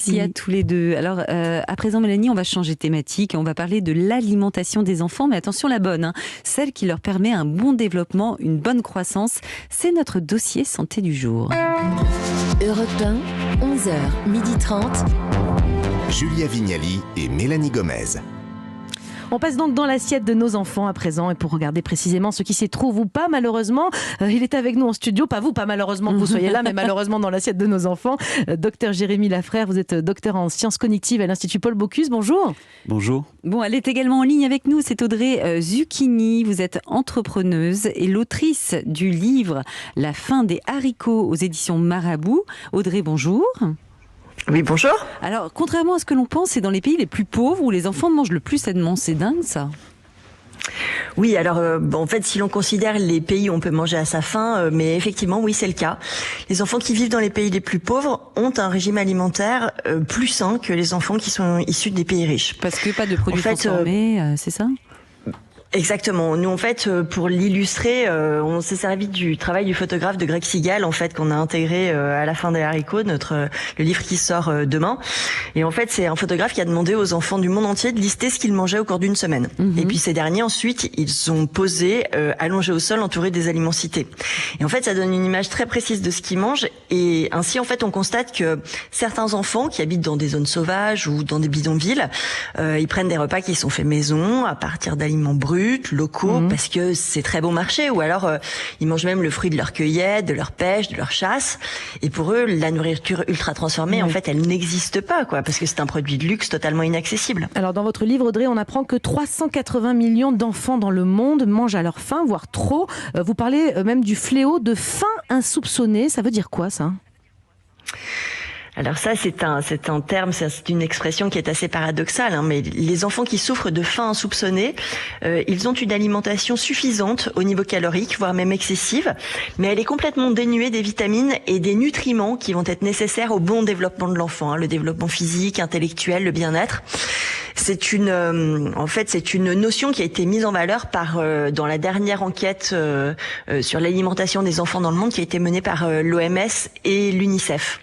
Merci à tous les deux. Alors, à présent, Mélanie, on va changer de thématique et on va parler de l'alimentation des enfants, mais attention, la bonne, hein, celle qui leur permet un bon développement, une bonne croissance. C'est notre dossier santé du jour. Europe 1, 11h, 12h30. Julia Vignali et Mélanie Gomez. On passe donc dans l'assiette de nos enfants à présent et pour regarder précisément ce qui s'y trouve ou pas malheureusement. Il est avec nous en studio, pas vous, pas malheureusement que vous soyez là, mais malheureusement dans l'assiette de nos enfants. Docteur Jérémy Lafrère, vous êtes docteur en sciences cognitives à l'Institut Paul Bocuse, bonjour. Bonjour. Bon, elle est également en ligne avec nous, c'est Audrey Zucchini. Vous êtes entrepreneuse et l'autrice du livre La fin des haricots aux éditions Marabout. Audrey, bonjour. Oui, bonjour. Alors, contrairement à ce que l'on pense, c'est dans les pays les plus pauvres où les enfants mangent le plus sainement. C'est dingue, ça. Oui, alors en fait, si l'on considère les pays où on peut manger à sa faim, mais effectivement, oui, c'est le cas. Les enfants qui vivent dans les pays les plus pauvres ont un régime alimentaire plus sain que les enfants qui sont issus des pays riches. Parce que pas de produits transformés, c'est ça ? Exactement. Nous, en fait, pour l'illustrer, on s'est servi du travail du photographe de Greg Sigal, en fait, qu'on a intégré à la fin des haricots, le livre qui sort demain. Et en fait, c'est un photographe qui a demandé aux enfants du monde entier de lister ce qu'ils mangeaient au cours d'une semaine. Et puis ces derniers, ensuite, ils sont posés, allongés au sol, entourés des aliments cités. Et en fait, ça donne une image très précise de ce qu'ils mangent. Et ainsi, en fait, on constate que certains enfants qui habitent dans des zones sauvages ou dans des bidonvilles, ils prennent des repas qui sont faits maison, à partir d'aliments bruts, locaux, parce que c'est très bon marché, ou alors ils mangent même le fruit de leur cueillette, de leur pêche, de leur chasse, et pour eux la nourriture ultra transformée en fait elle n'existe pas, quoi, parce que c'est un produit de luxe totalement inaccessible. Alors dans votre livre, Audrey, on apprend que 380 millions d'enfants dans le monde mangent à leur faim, voire trop. Vous parlez même du fléau de faim insoupçonnée, ça veut dire quoi ça ? Alors ça, c'est un terme, c'est une expression qui est assez paradoxale, hein, mais les enfants qui souffrent de faim insoupçonnée, ils ont une alimentation suffisante au niveau calorique, voire même excessive, mais elle est complètement dénuée des vitamines et des nutriments qui vont être nécessaires au bon développement de l'enfant, hein, le développement physique, intellectuel, le bien-être. C'est une notion qui a été mise en valeur dans la dernière enquête sur l'alimentation des enfants dans le monde qui a été menée par l'OMS et l'UNICEF.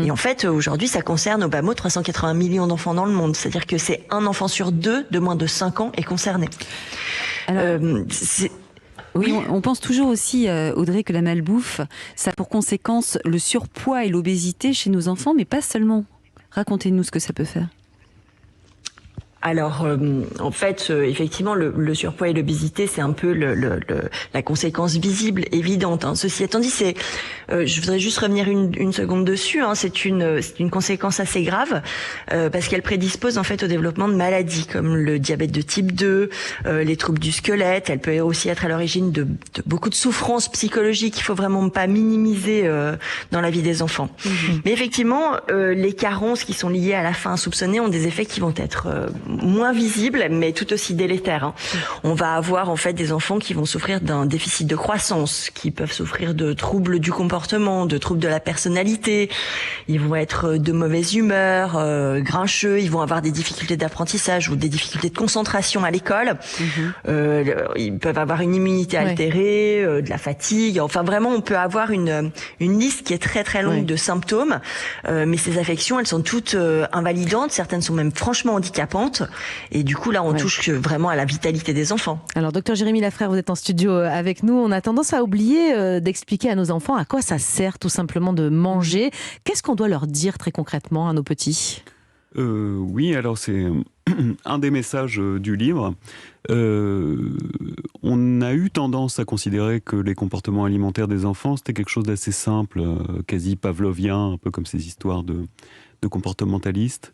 Et en fait, aujourd'hui, ça concerne au bas mot 380 millions d'enfants dans le monde. C'est-à-dire que c'est un enfant sur deux de moins de 5 ans est concerné. Alors, oui, on pense toujours aussi, Audrey, que la malbouffe, ça a pour conséquence le surpoids et l'obésité chez nos enfants, mais pas seulement. Racontez-nous ce que ça peut faire. Alors, en fait, effectivement, le surpoids et l'obésité, c'est un peu la conséquence visible, évidente, hein. Ceci étant dit, je voudrais juste revenir une seconde dessus, hein. C'est une conséquence assez grave, parce qu'elle prédispose en fait au développement de maladies comme le diabète de type 2, les troubles du squelette. Elle peut aussi être à l'origine de beaucoup de souffrances psychologiques. Il faut vraiment pas minimiser dans la vie des enfants. Mais effectivement, les carences qui sont liées à la faim insoupçonnée ont des effets qui vont être moins visible, mais tout aussi délétère, hein. On va avoir en fait des enfants qui vont souffrir d'un déficit de croissance, qui peuvent souffrir de troubles du comportement, de troubles de la personnalité. Ils vont être de mauvaise humeur, grincheux. Ils vont avoir des difficultés d'apprentissage ou des difficultés de concentration à l'école. Ils peuvent avoir une immunité altérée, de la fatigue. Enfin, vraiment, on peut avoir une liste qui est très très longue de symptômes. Mais ces affections, elles sont toutes invalidantes. Certaines sont même franchement handicapantes. Et du coup, là, on touche vraiment à la vitalité des enfants. Alors, docteur Jérémy Lafrère, vous êtes en studio avec nous. On a tendance à oublier d'expliquer à nos enfants à quoi ça sert tout simplement de manger. Qu'est-ce qu'on doit leur dire très concrètement à nos petits ? Oui, alors c'est un des messages du livre. On a eu tendance à considérer que les comportements alimentaires des enfants, c'était quelque chose d'assez simple, quasi pavlovien, un peu comme ces histoires de comportementalistes.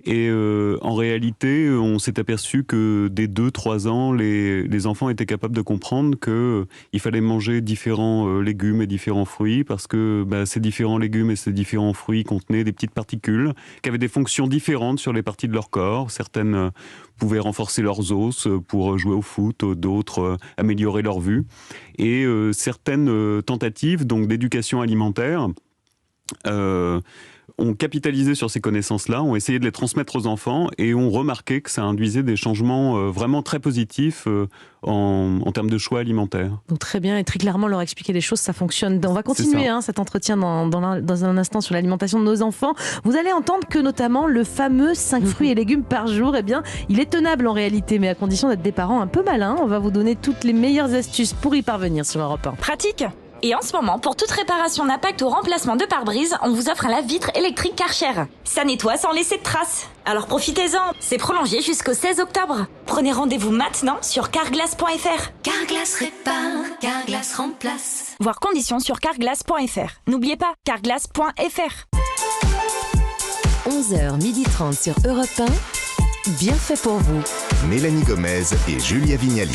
Et en réalité, on s'est aperçu que dès 2-3 ans, les enfants étaient capables de comprendre qu'il fallait manger différents légumes et différents fruits parce que ces différents légumes et ces différents fruits contenaient des petites particules qui avaient des fonctions différentes sur les parties de leur corps. Certaines pouvaient renforcer leurs os pour jouer au foot, d'autres améliorer leur vue. Et certaines tentatives donc d'éducation alimentaire ont capitalisé sur ces connaissances-là, ont essayé de les transmettre aux enfants et ont remarqué que ça induisait des changements vraiment très positifs en termes de choix alimentaires. Donc très bien, et très clairement leur expliquer les choses, ça fonctionne. On va continuer cet entretien dans un instant sur l'alimentation de nos enfants. Vous allez entendre que notamment le fameux 5 fruits et légumes par jour, eh bien, il est tenable en réalité, mais à condition d'être des parents un peu malins. On va vous donner toutes les meilleures astuces pour y parvenir sur Europe 1. Pratique. Et en ce moment, pour toute réparation d'impact ou remplacement de pare-brise, on vous offre un lave-vitre électrique Karcher. Ça nettoie sans laisser de traces. Alors profitez-en, c'est prolongé jusqu'au 16 octobre. Prenez rendez-vous maintenant sur carglass.fr. Carglass répare, Carglass remplace. Voir conditions sur carglass.fr. N'oubliez pas, carglass.fr. 11h30 sur Europe 1. Bien fait pour vous. Mélanie Gomez et Julia Vignali.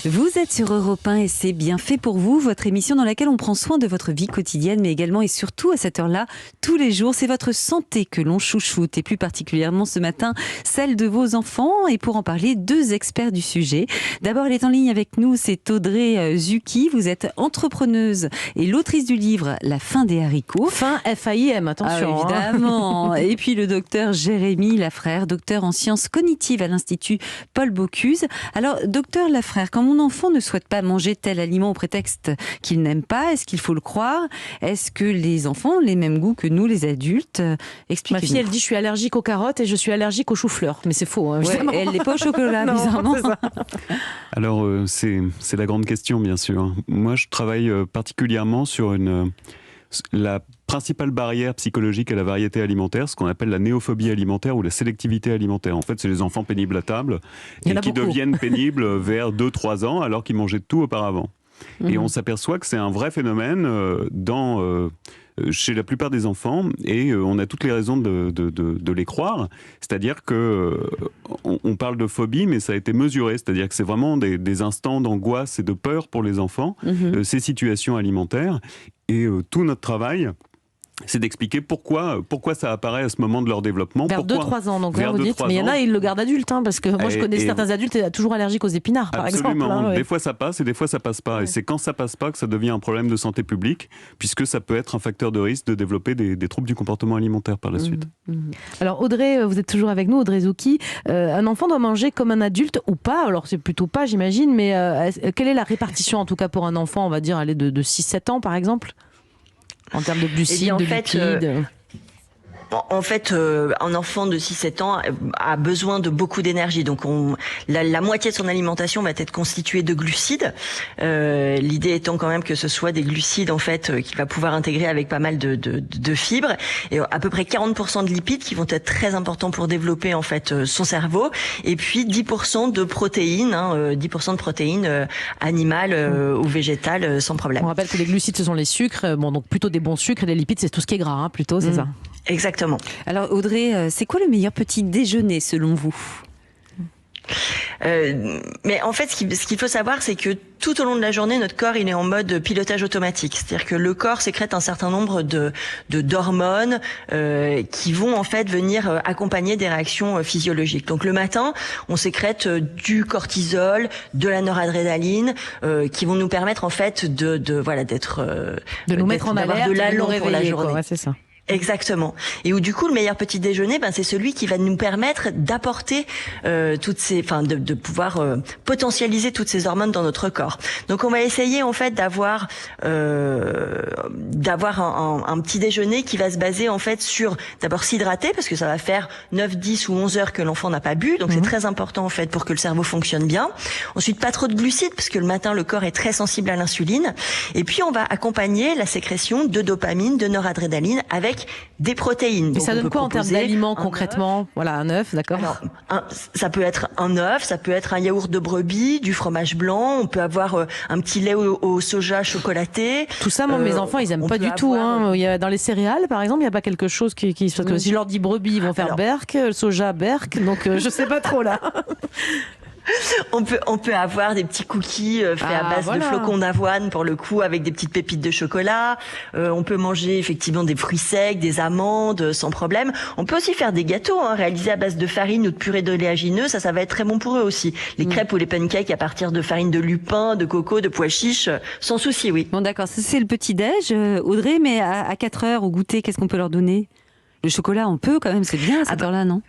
Vous êtes sur Europe 1 et c'est bien fait pour vous, votre émission dans laquelle on prend soin de votre vie quotidienne, mais également et surtout à cette heure-là, tous les jours, c'est votre santé que l'on chouchoute et plus particulièrement ce matin, celle de vos enfants. Et pour en parler, 2 experts du sujet. D'abord, elle est en ligne avec nous, c'est Audrey Zucchi. Vous êtes entrepreneuse et l'autrice du livre La faim des haricots. Faim, F-A-I-M, attention. Évidemment. Et puis le docteur Jérémy Lafrère, docteur en sciences cognitives à l'Institut Paul Bocuse. Alors, docteur Lafrère, quand mon enfant ne souhaite pas manger tel aliment au prétexte qu'il n'aime pas, est-ce qu'il faut le croire? Est-ce que les enfants ont les mêmes goûts que nous, les adultes? Expliquez-nous. Ma fille, elle dit je suis allergique aux carottes et je suis allergique aux choux-fleurs. Mais c'est faux. Hein, ouais, elle n'est pas au chocolat, bizarrement. Alors, c'est la grande question, bien sûr. Moi, je travaille particulièrement sur la principale barrière psychologique à la variété alimentaire, ce qu'on appelle la néophobie alimentaire ou la sélectivité alimentaire. En fait, c'est les enfants pénibles à table et qui deviennent pénibles vers 2-3 ans alors qu'ils mangeaient de tout auparavant. Et on s'aperçoit que c'est un vrai phénomène chez la plupart des enfants et on a toutes les raisons de les croire. C'est-à-dire que on parle de phobie, mais ça a été mesuré. C'est-à-dire que c'est vraiment des instants d'angoisse et de peur pour les enfants, ces situations alimentaires. Et tout notre travail, c'est d'expliquer pourquoi ça apparaît à ce moment de leur développement. Vers 2-3 ans, donc vous dites. Mais il y en a, ils le gardent adulte, hein, parce que moi je connais certains adultes toujours allergiques aux épinards, par exemple. Absolument. Hein, des fois ça passe et des fois ça passe pas. Ouais. Et c'est quand ça passe pas que ça devient un problème de santé publique, puisque ça peut être un facteur de risque de développer des troubles du comportement alimentaire par la suite. Alors Audrey, vous êtes toujours avec nous, Audrey Zucchi. Un enfant doit manger comme un adulte ou pas? Alors c'est plutôt pas, j'imagine, mais quelle est la répartition, en tout cas pour un enfant, on va dire, aller de 6-7 ans par exemple? En termes de glucides, de lipides En fait, un enfant de 6-7 ans a besoin de beaucoup d'énergie. Donc, la moitié de son alimentation va être constituée de glucides. L'idée étant quand même que ce soit des glucides en fait qu'il va pouvoir intégrer avec pas mal de fibres et à peu près 40% de lipides qui vont être très importants pour développer en fait son cerveau. Et puis 10% de protéines, 10% de protéines animales ou végétales sans problème. On rappelle que les glucides ce sont les sucres, donc plutôt des bons sucres, et les lipides c'est tout ce qui est gras, plutôt, c'est ça. Exactement. Alors Audrey, c'est quoi le meilleur petit déjeuner selon vous? Mais en fait, ce qu'il faut savoir, c'est que tout au long de la journée, notre corps, il est en mode pilotage automatique. C'est-à-dire que le corps sécrète un certain nombre d'hormones qui vont en fait venir accompagner des réactions physiologiques. Donc le matin, on sécrète du cortisol, de la noradrénaline, qui vont nous permettre en fait de nous mettre en alerte, de l'allant pour la journée. Ouais, c'est ça. Exactement. Et où du coup le meilleur petit déjeuner, c'est celui qui va nous permettre d'apporter de pouvoir potentialiser toutes ces hormones dans notre corps. Donc on va essayer en fait d'avoir un petit déjeuner qui va se baser en fait sur d'abord s'hydrater parce que ça va faire 9, 10 ou 11 heures que l'enfant n'a pas bu. Donc c'est très important en fait pour que le cerveau fonctionne bien. Ensuite pas trop de glucides parce que le matin le corps est très sensible à l'insuline. Et puis on va accompagner la sécrétion de dopamine, de noradrénaline avec des protéines. Et ça donne quoi en termes d'aliments concrètement? Voilà, un œuf, d'accord. Alors, ça peut être un œuf, ça peut être un yaourt de brebis, du fromage blanc, on peut avoir un petit lait au soja chocolaté. Tout ça, moi, mes enfants, ils aiment pas du tout. Il y a, dans les céréales, par exemple, il n'y a pas quelque chose qui parce que si je leur dis brebis, ils vont faire berk, soja berk, donc je sais pas trop là. On peut avoir des petits cookies faits à base de flocons d'avoine pour le coup, avec des petites pépites de chocolat. On peut manger effectivement des fruits secs, des amandes sans problème. On peut aussi faire des gâteaux réalisés à base de farine ou de purée d'oléagineux. Ça va être très bon pour eux aussi. Les crêpes ou les pancakes à partir de farine de lupin, de coco, de pois chiches, sans souci, oui. Bon d'accord, ça c'est le petit-déj, Audrey, mais à 4 heures au goûter, qu'est-ce qu'on peut leur donner? Le chocolat, on peut quand même, c'est bien à cette heure-là, non?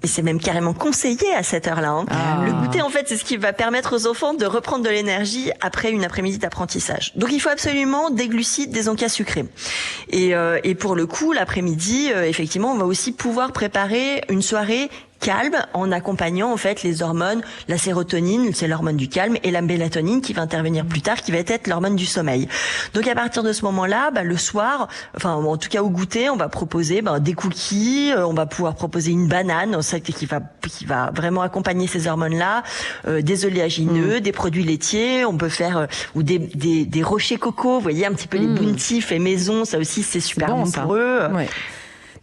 Et c'est même carrément conseillé à cette heure-là. Le goûter, en fait, c'est ce qui va permettre aux enfants de reprendre de l'énergie après une après-midi d'apprentissage. Donc, il faut absolument des glucides, des encas sucrés. Et pour le coup, l'après-midi, effectivement, on va aussi pouvoir préparer une soirée calme en accompagnant en fait les hormones, la sérotonine, c'est l'hormone du calme, et la mélatonine qui va intervenir plus tard, qui va être l'hormone du sommeil. Donc à partir de ce moment-là, le soir, enfin en tout cas au goûter, on va proposer des cookies, on va pouvoir proposer une banane, qui va vraiment accompagner ces hormones-là, des oléagineux, des produits laitiers, on peut faire ou des rochers coco, vous voyez un petit peu les bounty faits maison, ça aussi c'est super bon pour eux. Ouais.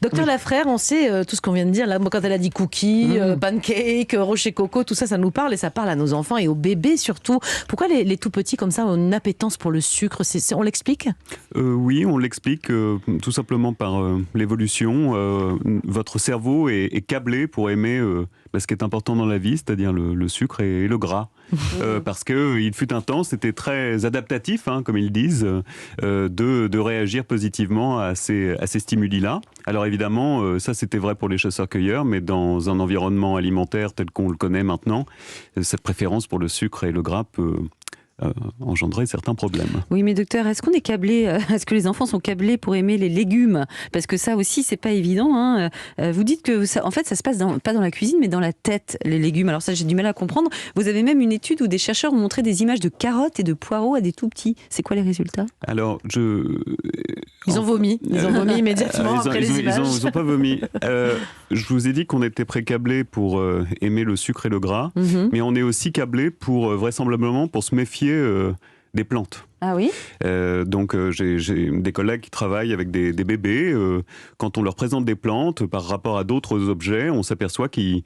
Docteur Lafrère, on sait tout ce qu'on vient de dire. Là, quand elle a dit cookies, pancakes, rocher coco, tout ça, ça nous parle et ça parle à nos enfants et aux bébés surtout. Pourquoi les tout petits comme ça ont une appétence pour le sucre? On l'explique? Oui, on l'explique tout simplement par l'évolution. Votre cerveau est câblé pour aimer ce qui est important dans la vie, c'est-à-dire le sucre et le gras. Parce qu'il fut un temps, c'était très adaptatif, comme ils disent, de réagir positivement à ces stimuli-là. Alors évidemment, ça c'était vrai pour les chasseurs-cueilleurs, mais dans un environnement alimentaire tel qu'on le connaît maintenant, cette préférence pour le sucre et le gras peut engendrer certains problèmes. Oui, mais docteur, est-ce qu'on est câblé, est-ce que les enfants sont câblés pour aimer les légumes? Parce que ça aussi, c'est pas évident. Vous dites que ça, en fait, ça se passe pas dans la cuisine, mais dans la tête, les légumes. Alors ça, j'ai du mal à comprendre. Vous avez même une étude où des chercheurs ont montré des images de carottes et de poireaux à des tout petits. C'est quoi les résultats? Alors, Ils ont vomi immédiatement après les images. Ils ont pas vomi. Je vous ai dit qu'on était précablés pour aimer le sucre et le gras, mais on est aussi câblés pour vraisemblablement pour se méfier des plantes. Ah oui. Donc j'ai des collègues qui travaillent avec des bébés. Quand on leur présente des plantes par rapport à d'autres objets, on s'aperçoit qu'ils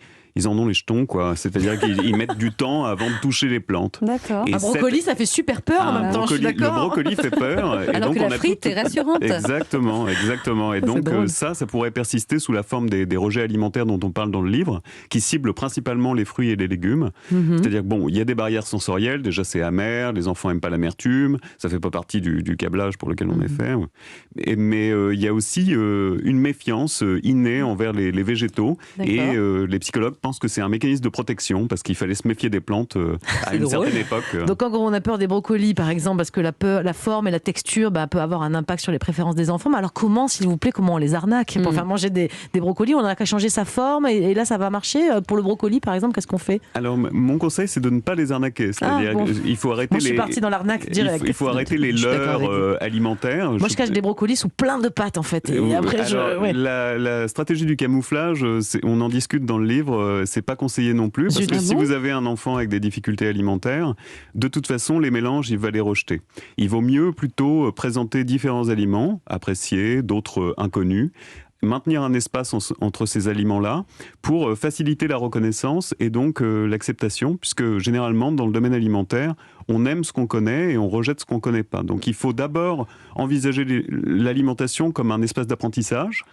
en ont les jetons, quoi. C'est-à-dire qu'ils mettent du temps avant de toucher les plantes. D'accord. Un brocoli, ça fait super peur en même temps, je suis d'accord. Le brocoli fait peur. Et alors donc que la frite est rassurante. Exactement. Et donc ça pourrait persister sous la forme des rejets alimentaires dont on parle dans le livre, qui ciblent principalement les fruits et les légumes. C'est-à-dire il y a des barrières sensorielles. Déjà, c'est amer. Les enfants n'aiment pas l'amertume. Ça fait pas partie du câblage pour lequel on est fait. Mais il y a aussi une méfiance innée envers les végétaux. Et les psychologues pensent que c'est un mécanisme de protection parce qu'il fallait se méfier des plantes à une certaine époque. Donc quand on a peur des brocolis par exemple parce que la forme et la texture peut avoir un impact sur les préférences des enfants, mais alors comment, s'il vous plaît, comment on les arnaque pour faire manger des brocolis? On n'a qu'à changer sa forme et là ça va marcher. Pour le brocoli par exemple, qu'est-ce qu'on fait? Alors mon conseil, c'est de ne pas les arnaquer. C'est-à-dire il faut arrêter je suis partie dans l'arnaque direct. Il faut arrêter les leurres alimentaires. Moi je cache des brocolis sous plein de pâtes en fait. Et après, la stratégie du camouflage, on en discute dans le livre. C'est pas conseillé non plus, parce que si vous avez un enfant avec des difficultés alimentaires, de toute façon, les mélanges, il va les rejeter. Il vaut mieux plutôt présenter différents aliments, appréciés, d'autres inconnus, maintenir un espace entre ces aliments-là pour faciliter la reconnaissance et donc l'acceptation, puisque généralement, dans le domaine alimentaire, on aime ce qu'on connaît et on rejette ce qu'on ne connaît pas. Donc il faut d'abord envisager l'alimentation comme un espace d'apprentissage,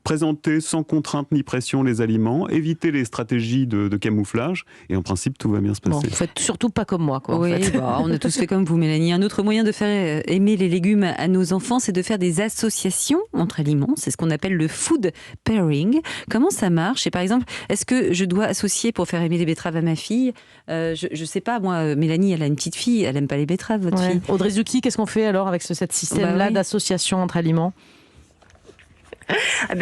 présenter sans contrainte ni pression les aliments, éviter les stratégies de camouflage, et en principe, tout va bien se passer. Bon, faites surtout pas comme moi, quoi. Oui, en fait. on a tous fait comme vous, Mélanie. Un autre moyen de faire aimer les légumes à nos enfants, c'est de faire des associations entre aliments. C'est ce qu'on appelle le food pairing. Comment ça marche? Et par exemple, est-ce que je dois associer pour faire aimer les betteraves à ma fille? Je sais pas, moi, Mélanie, elle a une petite fille, elle aime pas les betteraves, votre fille. Audrey Zucchi, qu'est-ce qu'on fait alors avec ce système-là d'association entre aliments?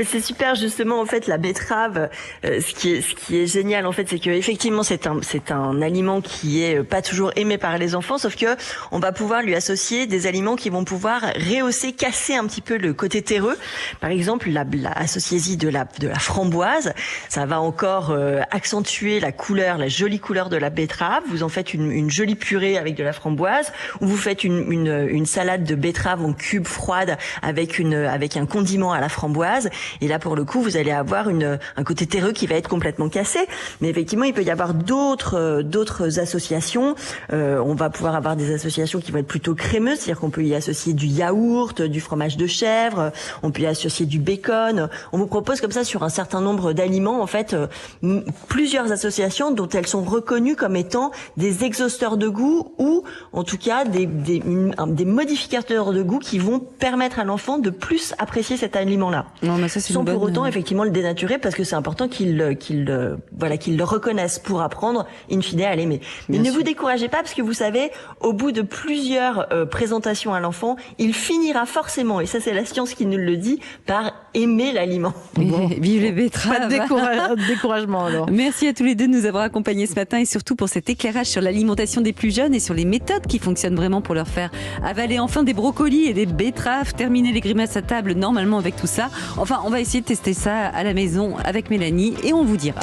C'est super, justement, en fait, la betterave, ce qui est génial, en fait, c'est que effectivement, c'est un aliment qui est pas toujours aimé par les enfants, sauf que on va pouvoir lui associer des aliments qui vont pouvoir rehausser, casser un petit peu le côté terreux. Par exemple, associez-y de la framboise, ça va encore accentuer la jolie couleur de la betterave. Vous en faites une jolie purée avec de la framboise, ou vous faites une salade de betterave en cubes froide avec un condiment à la framboise. framboise. Et là, pour le coup, vous allez avoir un côté terreux qui va être complètement cassé. Mais effectivement, il peut y avoir d'autres associations. On va pouvoir avoir des associations qui vont être plutôt crémeuses, c'est-à-dire qu'on peut y associer du yaourt, du fromage de chèvre, on peut y associer du bacon. On vous propose comme ça sur un certain nombre d'aliments, en fait, plusieurs associations dont elles sont reconnues comme étant des exhausteurs de goût ou, en tout cas, des modificateurs de goût qui vont permettre à l'enfant de plus apprécier cet aliment-là. Non, mais ça, c'est sans une bonne... pour autant, effectivement, le dénaturer, parce que c'est important qu'il le reconnaisse pour apprendre, in fine, à l'aimer. Mais ne vous découragez pas, parce que vous savez, au bout de plusieurs présentations à l'enfant, il finira forcément, et ça c'est la science qui nous le dit, par aimer l'aliment. Bon. Vive les betteraves. Pas de découragement alors. Merci à tous les deux de nous avoir accompagnés ce matin et surtout pour cet éclairage sur l'alimentation des plus jeunes et sur les méthodes qui fonctionnent vraiment pour leur faire avaler enfin des brocolis et des betteraves, terminer les grimaces à table normalement avec tout ça. Enfin, on va essayer de tester ça à la maison avec Mélanie et on vous dira.